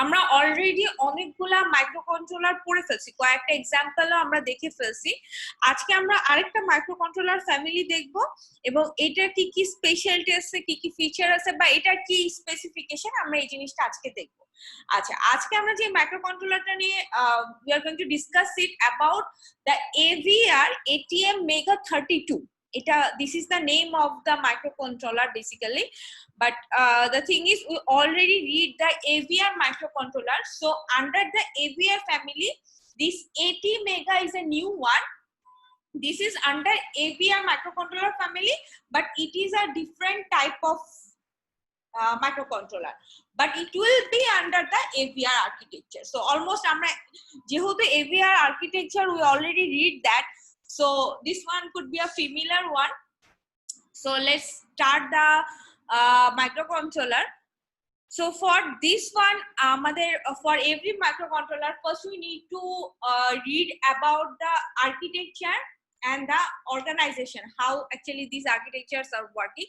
আমরা অলরেডি অনেকগুলা মাইক্রোকন্ট্রোলার পড়ে ফেলছি, কয়েকটা এক্সাম্পলও আমরা দেখে ফেলছি। আজকে আমরা আরেকটা মাইক্রোকন্ট্রোলার ফ্যামিলি দেখব এবং এটার কি কি স্পেশালিটি আছে, কি কি ফিচার আছে বা এটার কি স্পেসিফিকেশন, আমরা এই জিনিসটা আজকে দেখব। আচ্ছা, আজকে আমরা যে মাইক্রোকন্ট্রোলারটা নিয়ে we are going to discuss it about the AVR ATM Mega 32. এটা this is the name of the microcontroller basically, but the thing is we already read the AVR microcontroller. So under the AVR family, this AT Mega is a new one. This is under AVR microcontroller family, but it is a different type of microcontroller, but it will be under the AVR architecture. So almost আমরা যেহেতু AVR architecture we already read that, so this one could be a familiar one. So let's start the microcontroller. So for this one, for every microcontroller, first we need to read about the architecture and the organization, how actually these architectures are working.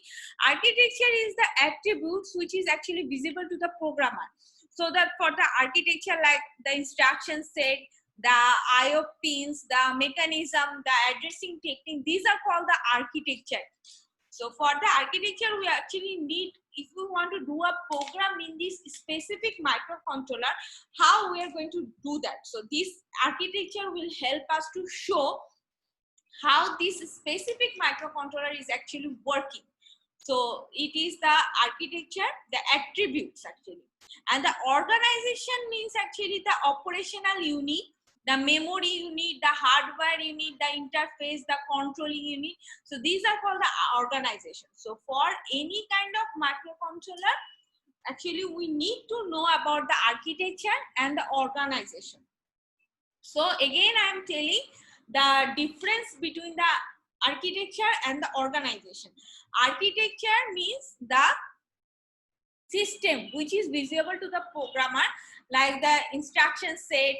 Architecture is the attributes which is actually visible to the programmer. So that for the architecture, like the instruction set, the IO pins, the mechanism, the addressing technique, these are called the architecture. So for the architecture, we actually need, if we want to do a program in this specific microcontroller, how we are going to do that. So this architecture will help us to show how this specific microcontroller is actually working. So it is the architecture, the attributes actually. And the organization means actually the operational unit, the memory unit, the hardware unit, the interface, the controlling unit. So these are called the organization. So for any kind of microcontroller, actually we need to know about the architecture and the organization. So again, I am telling the difference between the architecture and the organization. Architecture means the system which is visible to the programmer, like the instruction set,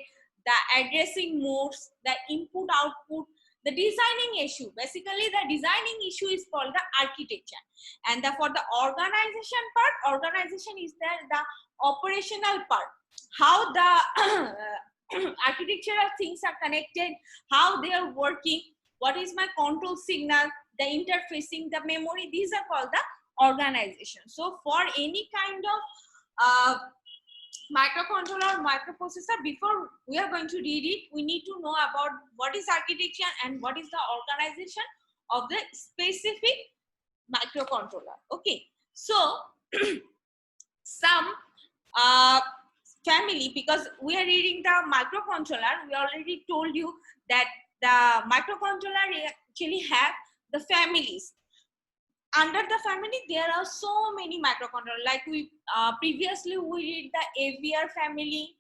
the addressing modes, the input output, the designing issue. Basically the designing issue is called the architecture. And for the organization part, organization is the operational part, how the architectural things are connected, how they are working, what is my control signal, the interfacing, the memory, these are called the organization. So for any kind of microcontroller or microprocessor, before we are going to read it, we need to know about what is architecture and what is the organization of the specific microcontroller. Okay, so some family, because we are reading the microcontroller, we already told you that the microcontroller actually have the families. Under the family, there are so many microcontrollers. Like we previously we read the AVR family,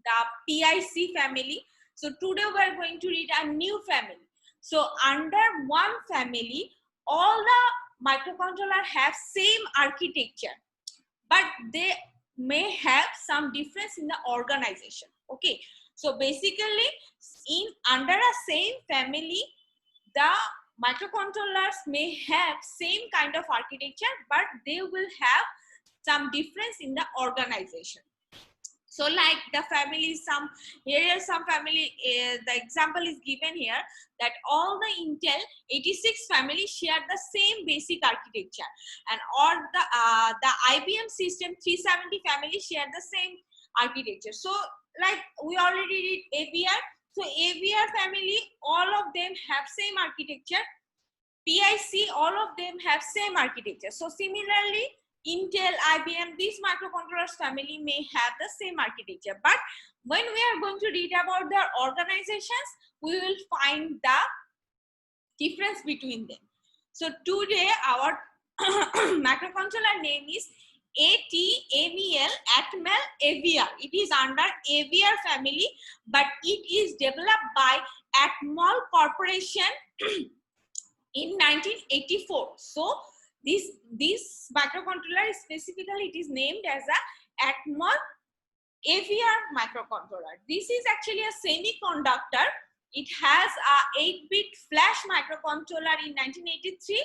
the PIC family. So today we are going to read a new family. So under one family, all the microcontrollers have same architecture, but they may have some difference in the organization. Okay, so basically in under a same family, the microcontrollers may have same kind of architecture, but they will have some difference in the organization. So like the family, some family, the example is given here that all the Intel 86 family share the same basic architecture, and all the IBM system 370 family share the same architecture. So like we already read AVR. So AVR family, all of them have same architecture. PIC, all of them have same architecture. So similarly, Intel, IBM, these microcontrollers family may have the same architecture. But when we are going to read about their organizations, we will find the difference between them. So today our microcontroller name is ATMEL AVR. It is under AVR family, but it is developed by Atmel Corporation in 1984. So this microcontroller specifically, it is named as a Atmel AVR microcontroller. This is actually a semiconductor It has a 8-bit flash microcontroller in 1983.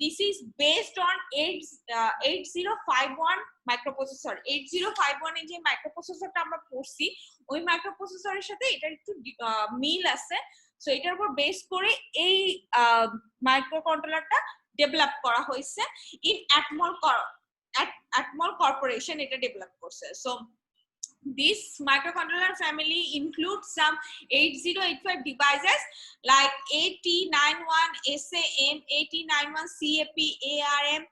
This is based on 8051 microprocessor. 8051 এর যে মাইক্রোপ্রসেসরটা আমরা পড়ছি ওই মাইক্রোপ্রসেসরের সাথে এটা একটু মিল আছে। So এটার উপর বেস করে এই মাইক্রোকন্ট্রোলারটা ডেভেলপ করা হয়েছে ইন Atmel Corporation এটা ডেভেলপ করছে। So this microcontroller family includes some 8085 devices like AT91 SAM, AT91 CAP, ARM,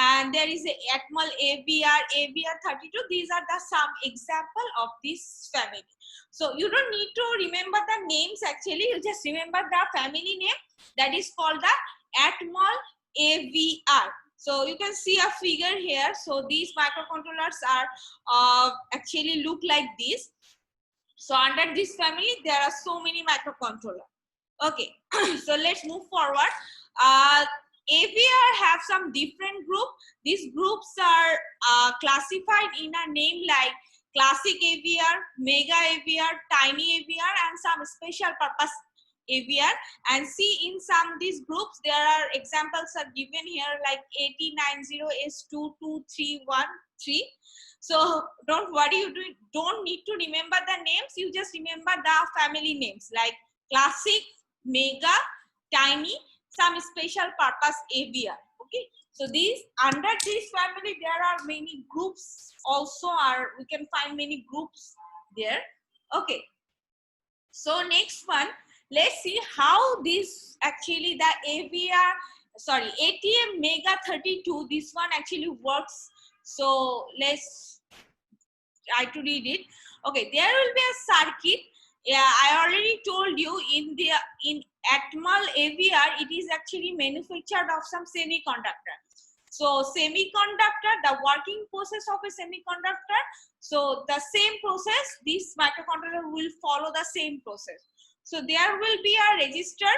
and there is a Atmel AVR, AVR32. These are the some example of this family. So you don't need to remember the names actually, you just remember the family name that is called the Atmel AVR. So you can see a figure here. So these microcontrollers are actually look like this. So under this family, there are so many microcontrollers. Okay, so let's move forward. AVR have some different group. These groups are classified in a name like classic AVR, mega AVR, tiny AVR, and some special purpose AVR. And see in some of these groups there are examples are given here like AT90S22313. So don't worry, you don't need to remember the names, you just remember the family names like classic, mega, tiny, some special purpose AVR. Okay, so these under this family there are many groups also, are we can find many groups there. Okay, so next one, let's see how this actually the AVR, sorry, ATM Mega 32, this one actually works. So let's try to read it. Okay, there will be a circuit. Yeah, I already told you in Atmel AVR, it is actually manufactured of some semiconductor. So semiconductor, the working process of a semiconductor. So the same process, this microcontroller will follow the same process. So there will be a register.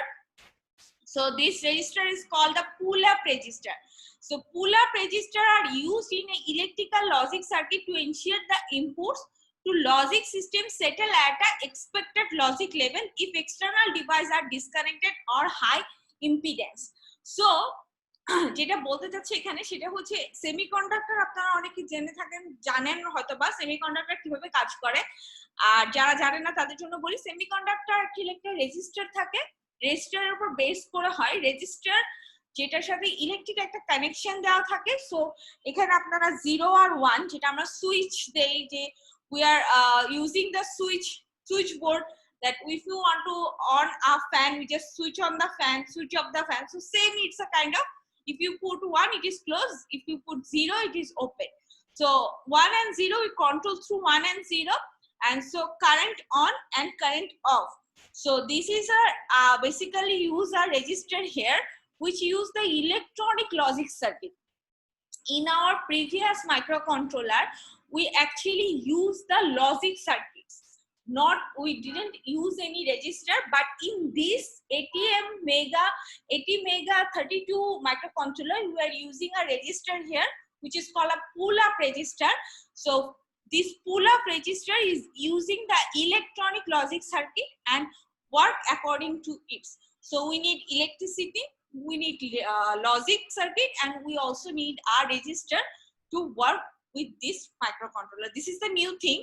So this register is called the pull-up register. So pull-up register are used in an electrical logic circuit to ensure the inputs to logic system settle at a expected logic level if external devices are disconnected or high impedance. So যেটা বলতে চাচ্ছি এখানে সেটা হচ্ছে semiconductor আপনারা অনেকে জেনে থাকেন, জানেন হয়তোবা সেমিকন্ডাক্টর কিভাবে কাজ করে। আর যারা জানেন না তাদের জন্য বলি, সেমিকন্ডাক্টর অ্যাকচুয়ালি একটা রেজিস্টার থাকে, রেজিস্টারের উপর বেস করে হয়। রেজিস্টার যেটার সাথে ইলেকট্রিক একটা কানেকশন দেওয়া থাকে। সো এখানে আপনারা 0 আর 1 যেটা আমরা সুইচ দেই, যে we are using the switch board, that if you want to on a fan we just switch on the fan, switch off the fan. So same, it's a kind of, if you put 1 it is closed, if you put 0 it is open. So 1 and 0 we control through 1 and 0, and so current on and current off. So this is a basically use a register here which use the electronic logic circuit. In our previous microcontroller we actually use the logic circuits, not we didn't use any register, but in this ATM Mega 32 microcontroller we are using a register here which is called a pull-up register. So this pull-up register is using the electronic logic circuit and work according to it. So we need electricity, we need logic circuit, and we also need our register to work with this microcontroller. This is the new thing.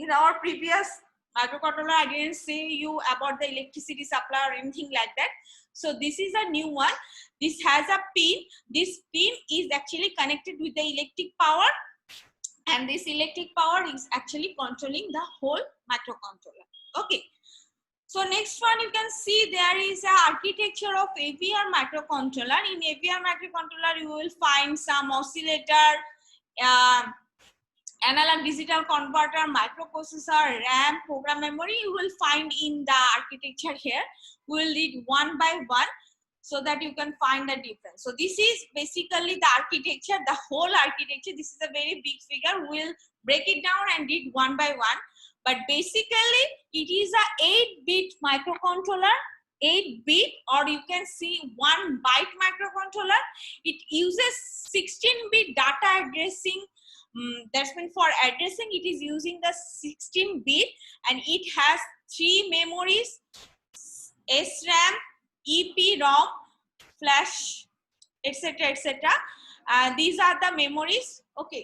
In our previous microcontroller I didn't say you about the electricity supply or anything like that. So this is a new one. This has a pin. This pin is actually connected with the electric power, and this electric power is actually controlling the whole microcontroller. Okay, so next one you can see there is a architecture of AVR microcontroller. In AVR microcontroller you will find some oscillator, analog digital converter, microprocessor, RAM, program memory. You will find in the architecture here. We will read one by one so that you can find the difference. So this is basically the architecture, the whole architecture. This is a very big figure. We'll break it down and read one by one. But basically it is a 8-bit microcontroller, 8-bit, or you can see 1 byte microcontroller. It uses 16-bit data addressing. That's mean for addressing it is using the 16-bit, and it has three memories: SRAM, EPROM, flash, etc., etc. These are the memories. Okay,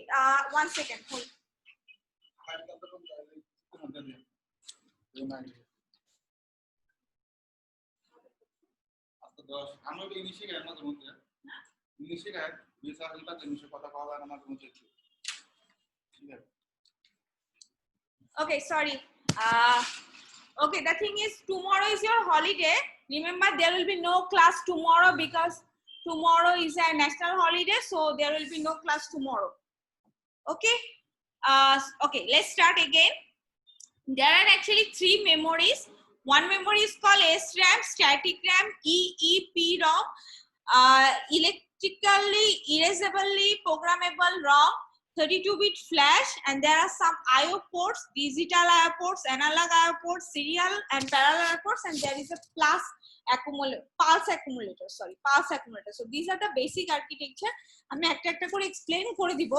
1 second. Hold. Okay, sorry. Okay, the thing is, tomorrow is your holiday. Remember, there will be no class tomorrow because tomorrow is a national holiday, so there will be no class tomorrow. Okay. Okay, let's start again. There are actually three memories. One memory is called SRAM, static RAM, EEPROM, electrically erasably programmable ROM, 32-bit flash, and there are some IO ports, digital IO ports, analog IO ports, serial and parallel IO ports, and there is a pulse accumulator. So these are the basic architecture. আমি একটা একটা করে explain করে দিব।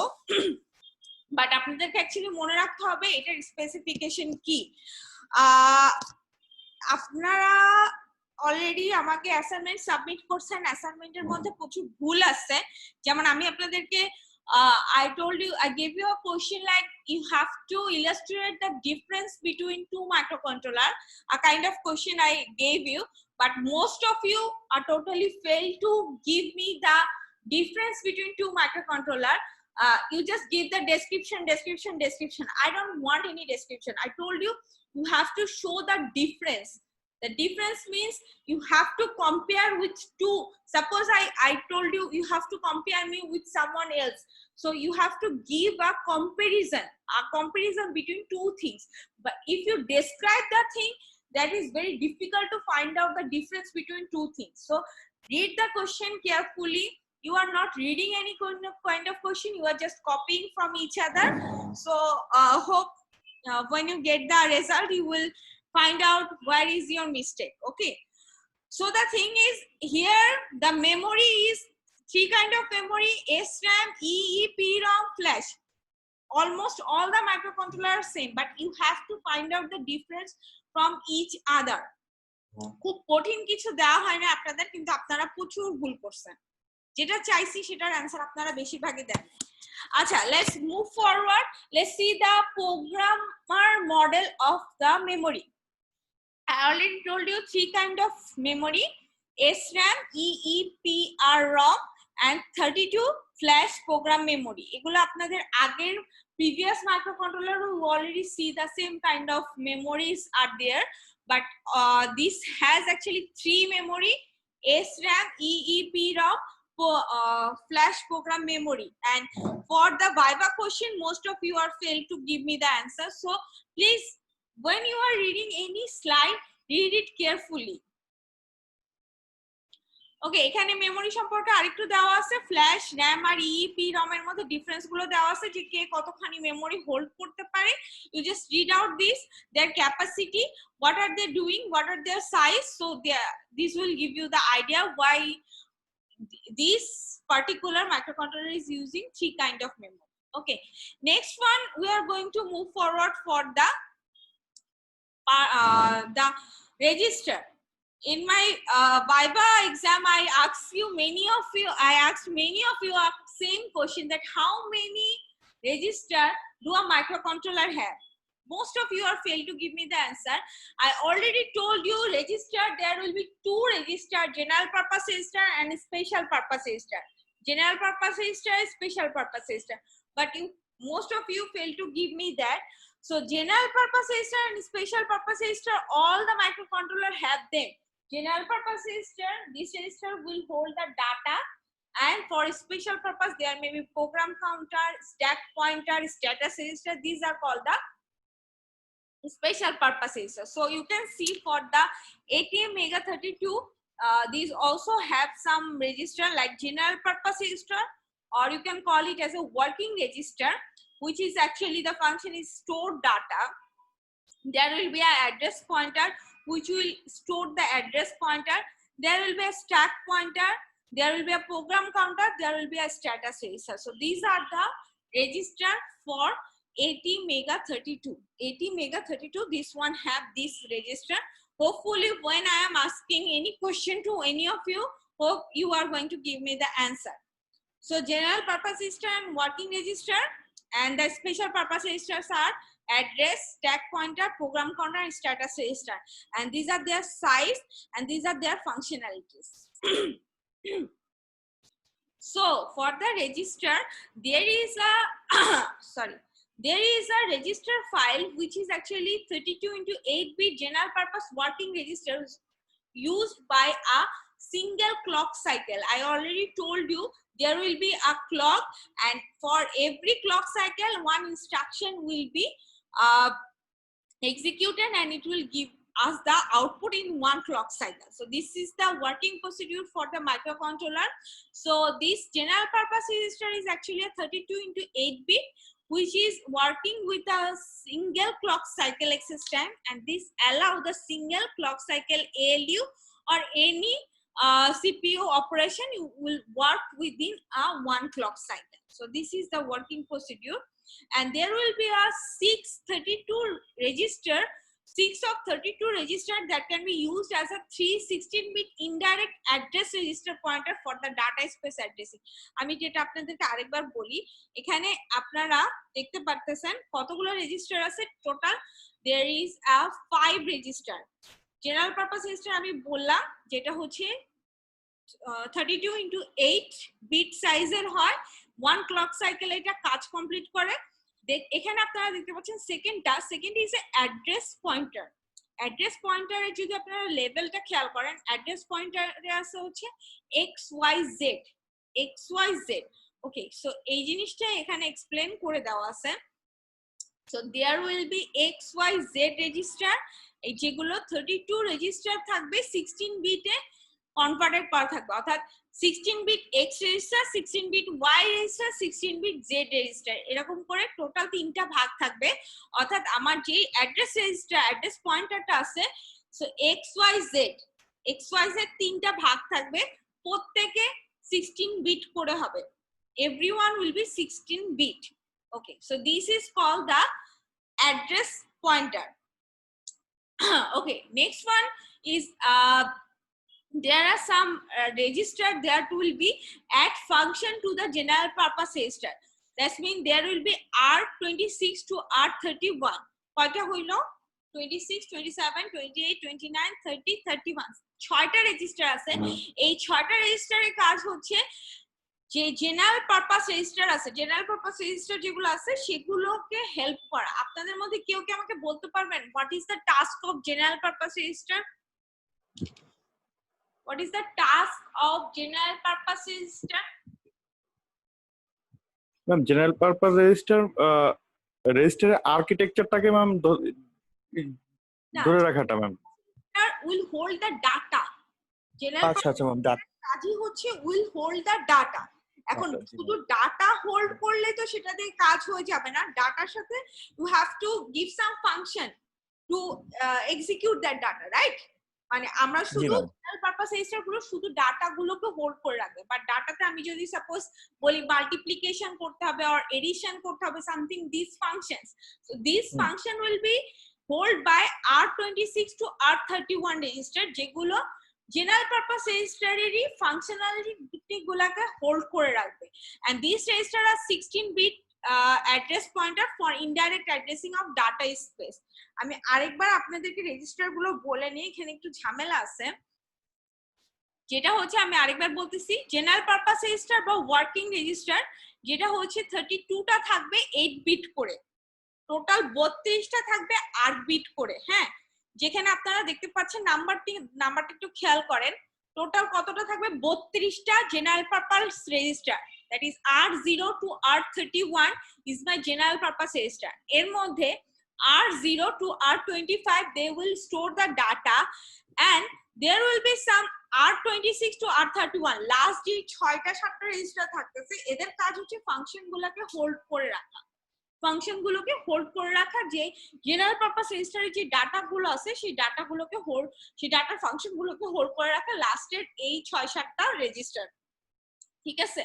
But আপনাদেরকে actually মনে রাখতে হবে এটার স্পেসিফিকেশন কি। আপনারা অলরেডি আমাকে অ্যাসাইনমেন্ট সাবমিট করছেন, অ্যাসাইনমেন্টের মধ্যে প্রচুর ভুল আছে। যেমন আমি আপনাদেরকে I told you, I gave you a question like you have to illustrate the difference between two microcontroller, a kind of question I gave you, but most of you are totally failed to give me the difference between two microcontroller. You just give the description. I don't want any description. I told you, you have to show the difference. The difference means you have to compare with two. Suppose I told you, you have to compare me with someone else. So you have to give a comparison between two things. But if you describe the thing, that is very difficult to find out the difference between two things. So read the question carefully. You are not reading any kind of question, you are just copying from each other. So hope when you get the result, you will find out where is your mistake. Okay, so the thing is, here the memory is three kind of memory: SRAM, EEPROM, flash. Almost all the microcontroller are same, but you have to find out the difference from each other. খুব কঠিন কিছু দেওয়া হয় না আপনাদের, কিন্তু আপনারা প্রচুর ভুল করছেন। যেটা চাইছি সেটার অ্যানসার আপনারা বেশিরভাগই দেন। আচ্ছা, let's move forward. Let's see the programmer model of the memory. I already told you three kind of memory: SRAM, EEPROM, and 32 flash program memory. এগুলো আপনাদের আগের previous microcontroller we already see the same kind of memories are there, but this has actually three memory: SRAM, EEPROM, flash program memory. And for the Viva question, most of you are failed to give me the answer. So please, when you are reading any slide, read it carefully. ওকে, এখানে memory সম্পর্কে আরেকটু দেওয়া আছে। Flash, RAM আর EEPROM এর মধ্যে difference গুলো দেওয়া আছে, যে কে কতখানি মেমোরি হোল্ড করতে পারে। You just read out this, their capacity, what are they doing, what are their size. So this will give you the idea why this particular microcontroller is using three kind of memory. Okay, next one we are going to move forward for the register. In my Viva exam, I asked many of you same question, that how many register do a microcontroller have? Most of you are failed to give me the answer. I already told you register, there will be two register: general purpose register and special purpose register. General purpose register, special purpose register, but most of you failed to give me that. So general purpose register and special purpose register, all the microcontroller have them. General purpose register, this register will hold the data, and for special purpose there may be program counter, stack pointer, status register. These are called the special purpose register. So you can see for the ATM Mega 32, these also have some register like general purpose register, or you can call it as a working register, which is actually the function is store data. There will be an address pointer which will store the address pointer. There will be a stack pointer, there will be a program counter, there will be a status register. So these are the register for 80 mega 32. 80 mega 32. This one have this register. Hopefully, when I am asking any question to any of you, hope you are going to give me the answer. So general purpose register and working register, and the special purpose registers are address, stack pointer, program counter, and status register. And these are their size and these are their functionalities. So for the register, there is a there is a register file which is actually 32 into 8-bit general purpose working registers used by a single clock cycle. I already told you there will be a clock, and for every clock cycle one instruction will be executed and it will give us the output in one clock cycle. So this is the working procedure for the microcontroller. So this general purpose register is actually a 32 into 8-bit which is working with a single clock cycle access time, and this allow the single clock cycle ALU or any CPU operation will work within a one clock cycle. So this is the working procedure, and there will be a 632 register, 6 of 32 register that can be used as a 316-bit indirect address register pointer for the data space addressing. আমি যেটা আপনাদেরকে আরেকবার বলি, এখানে আপনারা দেখতে পারতেছেন কতগুলো রেজিস্টার আছে total. there is a 5 register. general purpose register আমি বললাম যেটা হচ্ছে 32 into 8 bit সাইজের হয়, one clock cycle এটা কাজ কমপ্লিট করে। এখানে আপনারা দেখতে পাচ্ছেন second is address pointer. Address পয়েন্টারে যদি আপনারা লেভেলটা খেয়াল করেন, অ্যাড্রেস পয়েন্টারে আছে হচ্ছে xyz। ওকে, সো এই জিনিসটা এখানে এক্সপ্লেন করে দেওয়া আছে। So there will be xyz register, এই যেগুলো 32 রেজিস্টার থাকবে 16 বিটে কনভার্টেড করা থাকবে, অর্থাৎ 16 bit X register, 16 bit Y register, 16 bit Z register, এরকম করে টোটাল 3টা ভাগ থাকবে। অর্থাৎ আমার যে অ্যাড্রেস রেজিস্টার অ্যাড্রেস পয়েন্টারটা আছে, সো XYZ 3টা ভাগ থাকবে, প্রত্যেকে 16 বিট করে হবে। everyone will be 16 bit. Okay, so this is called the address pointer. Okay, next one is there are some register that will be add function to the general purpose register. That means there will be R26 to R31. কয়টা হইলো? 26, 27, 28, 29, 30, 31 6টা register আছে। এই 6টা রেজিস্টারের কাজ হচ্ছে যে জেনারেল পারপাস রেজিস্টার আছে, জেনারেল পারপাস রেজিস্টার যেগুলো আছে সেগুলোকে হেল্প করা। আপনাদের মধ্যে কেউ কি আমাকে বলতে পারবেন what is the task of general purpose register? What is the task of general purpose register? Ma'am general purpose রেজিস্টারের আর্কিটেকচারটাকে ম্যাম ধরে রাখাটা ma'am will hold the data. আচ্ছা আচ্ছা ম্যাম, ডাটা কাজই হচ্ছে will hold the data. এখন শুধু data hold করলে তো সেটা দিয়ে কাজ হয়ে যাবে না, ডাটার সাথে you have to give some function to execute that data, right? মানে আমরা শুধু জেনারেল পারপাস রেজিস্টার গুলো শুধু ডাটা গুলোকে হোল্ড করে রাখবে, বাট ডাটাতে আমি যদি সাপোজ বলি মাল্টিপ্লিকেশন করতে হবে অর এডিশন করতে হবে something, this functions, so this function will be hold by R26 to R31 register, যেগুলো জেনারেল পারপাস রেজিস্টারেরই ফাংশনালিটি গুলাকে হোল্ড করে রাখবে। এন্ড দিস রেজিস্টার আর 16 bit address pointer for indirect addressing of data space. আমি আরেকবার আপনাদেরকে রেজিস্টার গুলো বলে নিই, এখানে একটু ঝামেলা আছে। যেটা হচ্ছে আমি আরেকবার বলতেছি, জেনারেল পারপাস রেজিস্টার বা ওয়ার্কিং রেজিস্টার যেটা হচ্ছে 32টা থাকবে 8 বিট করে, টোটাল 32টা থাকবে 8 বিট করে। হ্যাঁ, যেখানে আপনারা দেখতে পাচ্ছেন নাম্বারটা একটু খেয়াল করেন, টোটাল কতটা থাকবে? 32টা general purpose register, that is R0 to R31 is my general purpose register. এর মধ্যে R0 to R25 they will store the data, and there will be some R26 to R31 last যে 6টা 7টা register থাকতেছে, এদের কাজ হচ্ছে function গুলোকে hold করে রাখা। ফাংশন গুলোকে হোল্ড করে রাখা, যে জেনারেল পারপাস রেজিস্টারে যে ডাটা গুলো আছে সেই ডাটা গুলোকে হোল্ড, সেই ডাটার ফাংশন গুলোকে হোল্ড করে রাখা লাস্টের এই 6-7টা রেজিস্টার। ঠিক আছে।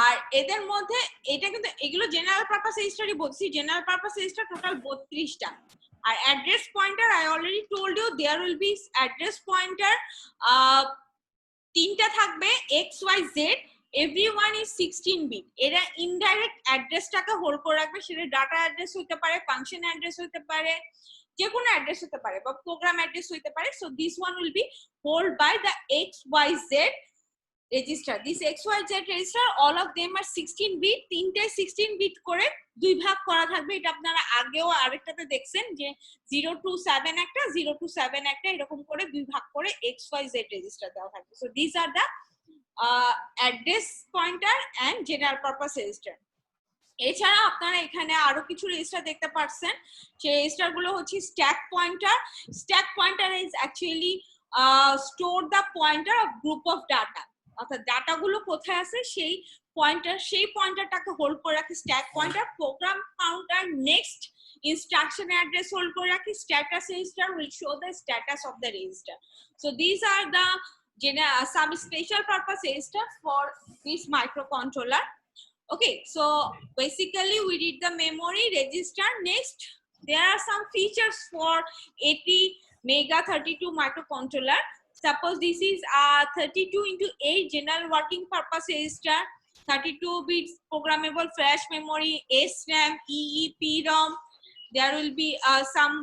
আর এদের মধ্যে এটা কিন্তু এগুলো জেনারেল পারপাস রেজিস্টারই বলছি, জেনারেল পারপাস রেজিস্টার টোটাল 32টা। আর address pointer I already told you there will be address pointer তিনটা থাকবে x y z, everyone is 16 bit. এরা ইনডাইরেক্ট অ্যাড্রেসটাকে হোল্ড করে রাখবে, সেটা ডাটা অ্যাড্রেস হতে পারে, ফাংশন অ্যাড্রেস হতে পারে, যে কোনো অ্যাড্রেস হতে পারে বা প্রোগ্রাম অ্যাড্রেস হতে পারে। So this one will be hold by the XYZ register. This XYZ register all of them are 16 bit, তিনটে 16 bit করে দুই ভাগ করা থাকবে। এটা আপনারা আগেও আরেকটাতে দেখছেন যে 0 to 7 একটা, 0 to 7 একটা, এরকম করে দুই ভাগ করে XYZ register দেওয়া থাকবে। So these are the address pointer and general purpose register. এছাড়া আপনারা এখানে আরো কিছু রেজিস্টার দেখতে পাচ্ছেন, সেই রেজিস্টার গুলো হচ্ছে stack pointer. Stack pointer is actually store the pointer of group of data, অর্থাৎ ডাটা গুলো কোথায় আছে সেই পয়েন্টারটাকে হোল্ড করে রাখি stack pointer. Program counter next instruction address hold করে রাখি। status register will show the status of the register. So these are the some special purpose register for this microcontroller. Okay, so basically we did the memory register. Next, there are some features for 80 mega 32 microcontroller. Suppose this is a 32 into 8 general working purpose register, 32 bits programmable flash memory, SRAM, EEPROM. There will be some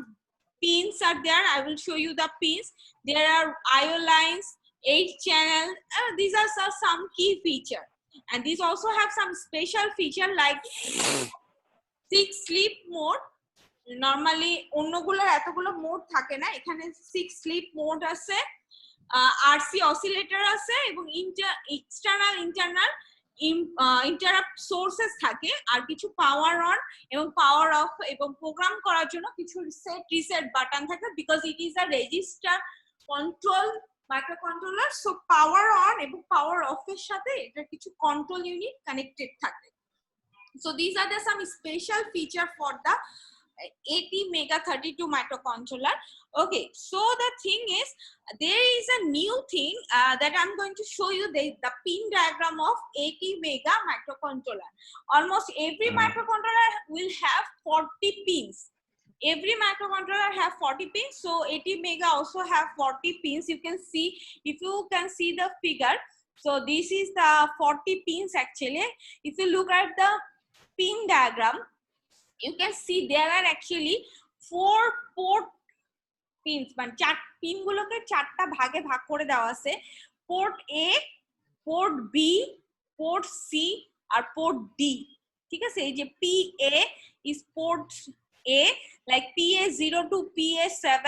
pins are there. I will show you the pins. There are IO lines, 8 channel. These are some key feature. And these also have some special feature like 6 sleep mode. Normally অন্যগুলোর এতগুলো mode থাকে না, এখানে 6 sleep mode আছে, RC oscillator আছে এবং external internal interrupt sources থাকে, আর কিছু power on এবং পাওয়ার অফ এবং প্রোগ্রাম করার জন্য কিছু সেট রিসেট বাটন থাকে, because it is a register control microcontroller. So power on এবং পাওয়ার অফ এর সাথে এটা কিছু কন্ট্রোল ইউনিট কানেক্টেড থাকে। So these are the some special feature for the 80 mega 32 microcontroller. Okay, so the thing is there is a new thing that I'm going to show you, the pin diagram of 80 mega microcontroller. Almost every microcontroller will have 40 pins. Every microcontroller have 40 pins, so 80 mega also have 40 pins. You can see, if you can see the figure, so this is the 40 pins actually. If you look at the pin diagram, you can see there are actually 4 port pins, মানে চার pin গুলোকে চারটা ভাগে ভাগ করে দেওয়া আছে। Port এ, port B, port C আর port D. ঠিক আছে, এই যে P A is port A, like PA0 to PA7।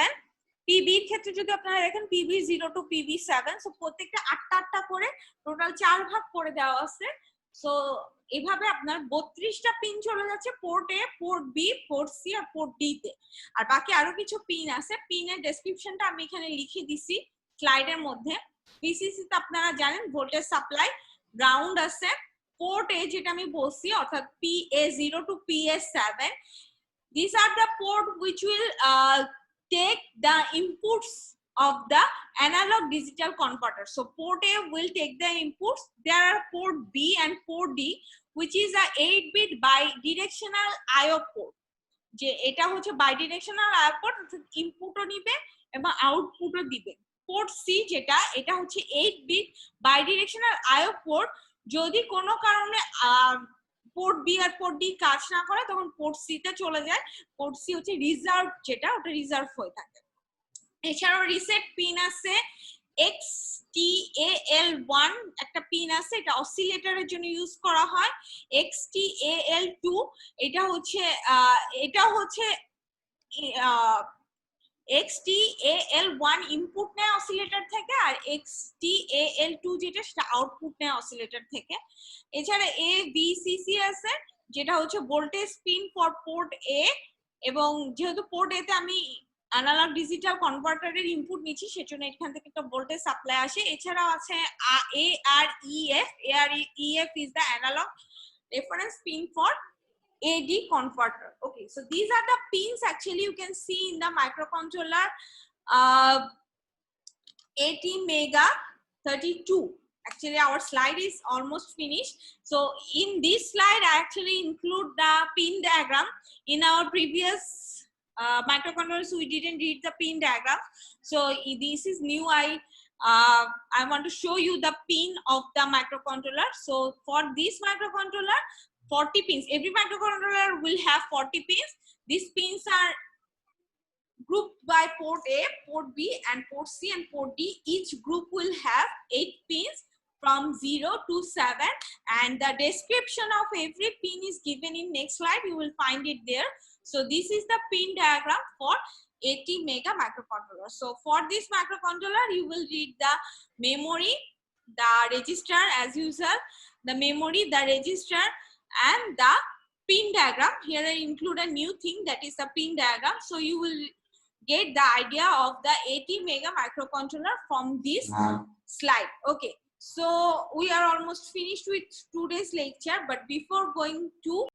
PB এর ক্ষেত্রে যদি আপনারা দেখেন PB0 to PB7, সো প্রত্যেকটা 8টা করে টোটাল 4 ভাগ করে দেওয়া আছে। সো এইভাবে আপনার 32টা পিন চলে যাচ্ছে পোর্ট এ, পোর্ট বি, পোর্ট সি আর পোর্ট ডি তে। আর বাকি আরো কিছু পিন আছে, পিনের ডেসক্রিপশনটা আমি এখানে লিখে দিছি স্লাইডের মধ্যে। ভিসিসি তে আপনারা জানেন ভোল্টেজ সাপ্লাই, গ্রাউন্ড আছে। পোর্ট এ যেটা আমি বলছি অর্থাৎ PA0 to PA7, these are the port which will take the inputs of the analog digital converter. So port A will take the inputs. There are port B and port D, which is a 8-bit bidirectional IO port. যে এটা হচ্ছে bidirectional IO port, অর্থাৎ ইনপুটও নিবে এবং আউটপুটও দিবে। Port C যেটা, এটা হচ্ছে 8-bit bidirectional IO port। যদি কোনো কারণে পোর্ট বি আর পোর্ট ডি কাজ না করে তখন পোর্ট সি তে চলে যায়। পোর্ট সি হচ্ছে রিজার্ভ, যেটা ওটা রিজার্ভ হয়ে থাকে। এছাড়াও রিসেট পিন আছে, XTAL1 একটা পিন আছে, এটা অসিলেটরের জন্য ইউজ করা হয়। XTAL2 এটা হচ্ছে XTAL1 ইনপুট নেয় অসিলেটর থেকে, আর XTAL2 যেটা সেটা আউটপুট নেয় অসিলেটর থেকে। এছাড়া AVCC আছে, যেটা হচ্ছে ভোল্টেজ পিন ফর পোর্ট এ, এবং যেহেতু পোর্ট এ তে আমি অ্যানালগ ডিজিটাল কনভার্টারের ইনপুট নিচ্ছি সেজন্য এখান থেকে একটা ভোল্টেজ সাপ্লাই আসে। এছাড়াও আছে AREF। AREF is the analog reference pin for AD converter. Okay, so these are the pins actually you can see in the microcontroller 80 mega 32. Actually, our slide is almost finished. So in this slide, I actually include the pin diagram. In our previous microcontrollers, we didn't read the pin diagram. So this is new. I want to show you the pin of the microcontroller. So for this microcontroller, 40 pins. Every microcontroller will have 40 pins. These pins are grouped by port A, port B, and port C and port D. Each group will have 8 pins from 0 to 7, and the description of every pin is given in next slide. You will find it there. So this is the pin diagram for 80 mega microcontroller. So for this microcontroller, you will read the memory, the register as usual, the memory, the register, and the pin diagram. Here I include a new thing, that is the pin diagram. So you will get the idea of the 80 mega microcontroller from this slide. Okay, so we are almost finished with today's lecture, but before going to